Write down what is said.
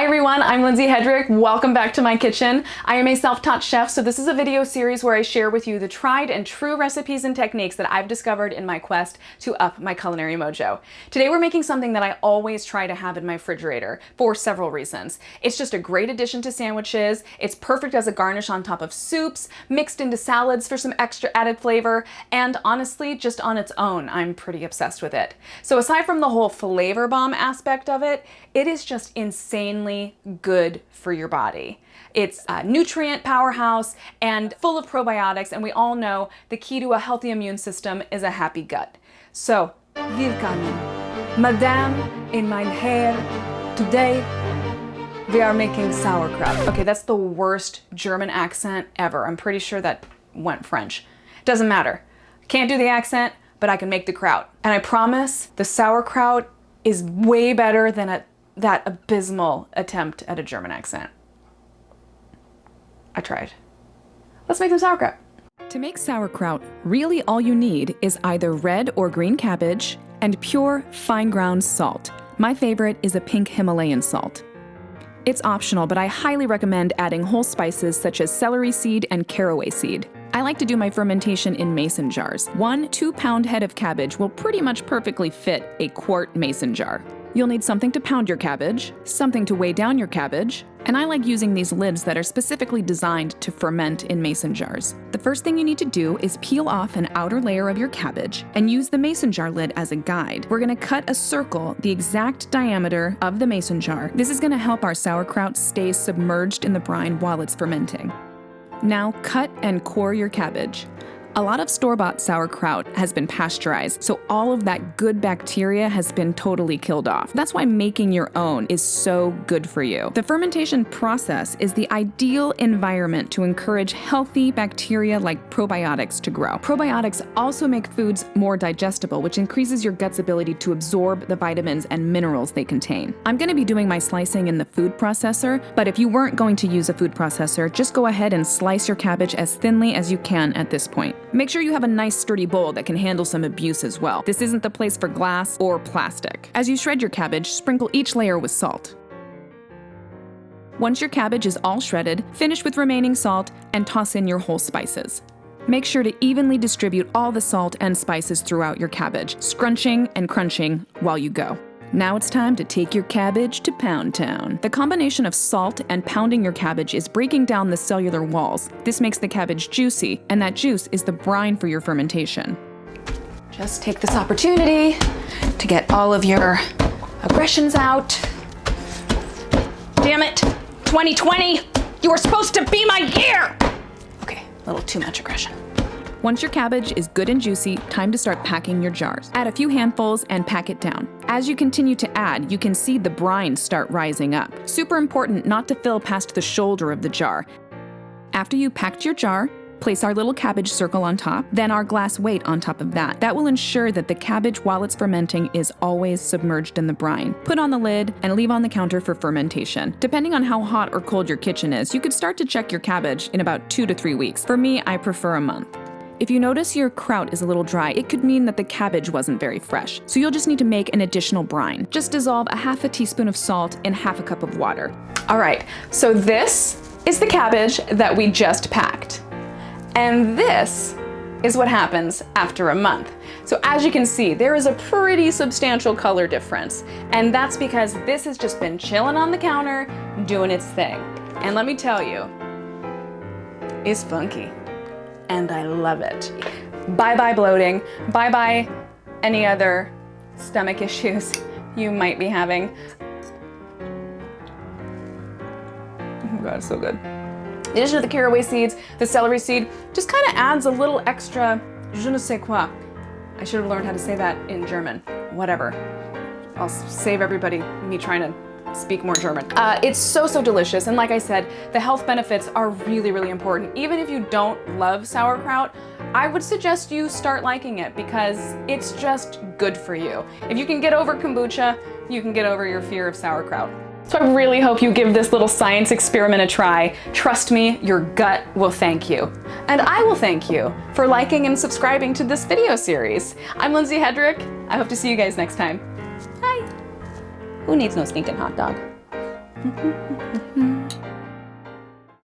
Hi everyone, I'm Lindsay Hedrick. Welcome back to my kitchen. I am a self-taught chef, so this is a video series where I share with you the tried and true recipes and techniques that I've discovered in my quest to up my culinary mojo. Today we're making something that I always try to have in my refrigerator for several reasons. It's just a great addition to sandwiches, it's perfect as a garnish on top of soups, mixed into salads for some extra added flavor, and honestly, just on its own, I'm pretty obsessed with it. So aside from the whole flavor bomb aspect of it, it is just insanely good for your body. It's a nutrient powerhouse and full of probiotics, and we all know the key to a healthy immune system is a happy gut. So, willkommen, Madame in mein Herr. Today, we are making sauerkraut. Okay, that's the worst German accent ever. I'm pretty sure that went French. Doesn't matter. Can't do the accent, but I can make the kraut. And I promise the sauerkraut is way better than that abysmal attempt at a German accent. I tried. Let's make some sauerkraut. To make sauerkraut, really all you need is either red or green cabbage and pure, fine ground salt. My favorite is a pink Himalayan salt. It's optional, but I highly recommend adding whole spices such as celery seed and caraway seed. I like to do my fermentation in mason jars. 1 2-pound head of cabbage will pretty much perfectly fit a quart mason jar. You'll need something to pound your cabbage, something to weigh down your cabbage, and I like using these lids that are specifically designed to ferment in mason jars. The first thing you need to do is peel off an outer layer of your cabbage and use the mason jar lid as a guide. We're going to cut a circle the exact diameter of the mason jar. This is going to help our sauerkraut stay submerged in the brine while it's fermenting. Now cut and core your cabbage. A lot of store-bought sauerkraut has been pasteurized, so all of that good bacteria has been totally killed off. That's why making your own is so good for you. The fermentation process is the ideal environment to encourage healthy bacteria like probiotics to grow. Probiotics also make foods more digestible, which increases your gut's ability to absorb the vitamins and minerals they contain. I'm going to be doing my slicing in the food processor, but if you weren't going to use a food processor, just go ahead and slice your cabbage as thinly as you can at this point. Make sure you have a nice sturdy bowl that can handle some abuse as well. This isn't the place for glass or plastic. As you shred your cabbage, sprinkle each layer with salt. Once your cabbage is all shredded, finish with remaining salt and toss in your whole spices. Make sure to evenly distribute all the salt and spices throughout your cabbage, scrunching and crunching while you go. Now it's time to take your cabbage to Pound Town. The combination of salt and pounding your cabbage is breaking down the cellular walls. This makes the cabbage juicy, and that juice is the brine for your fermentation. Just take this opportunity to get all of your aggressions out. Damn it, 2020, you were supposed to be my year! Okay, a little too much aggression. Once your cabbage is good and juicy, time to start packing your jars. Add a few handfuls and pack it down. As you continue to add, you can see the brine start rising up. Super important not to fill past the shoulder of the jar. After you packed your jar, place our little cabbage circle on top, then our glass weight on top of that. That will ensure that the cabbage while it's fermenting is always submerged in the brine. Put on the lid and leave on the counter for fermentation. Depending on how hot or cold your kitchen is, you could start to check your cabbage in about 2 to 3 weeks. For me, I prefer a month. If you notice your kraut is a little dry, it could mean that the cabbage wasn't very fresh. So you'll just need to make an additional brine. Just dissolve a half a teaspoon of salt in half a cup of water. All right, so this is the cabbage that we just packed. And this is what happens after a month. So as you can see, there is a pretty substantial color difference. And that's because this has just been chilling on the counter, doing its thing. And let me tell you, it's funky. And I love it. Bye-bye bloating, bye-bye any other stomach issues you might be having. Oh God, it's so good. The addition of the caraway seeds, the celery seed, just kind of adds a little extra je ne sais quoi. I should have learned how to say that in German. Whatever. I'll save everybody me trying to speak more German. It's so delicious, and like I said, the health benefits are really important. Even if you don't love sauerkraut, I would suggest you start liking it because it's just good for you. If you can get over kombucha, you can get over your fear of sauerkraut. So I really hope you give this little science experiment a try. Trust me, your gut will thank you. And I will thank you for liking and subscribing to this video series. I'm Lindsay Hedrick. I hope to see you guys next time. Bye. Who needs no stinking hot dog?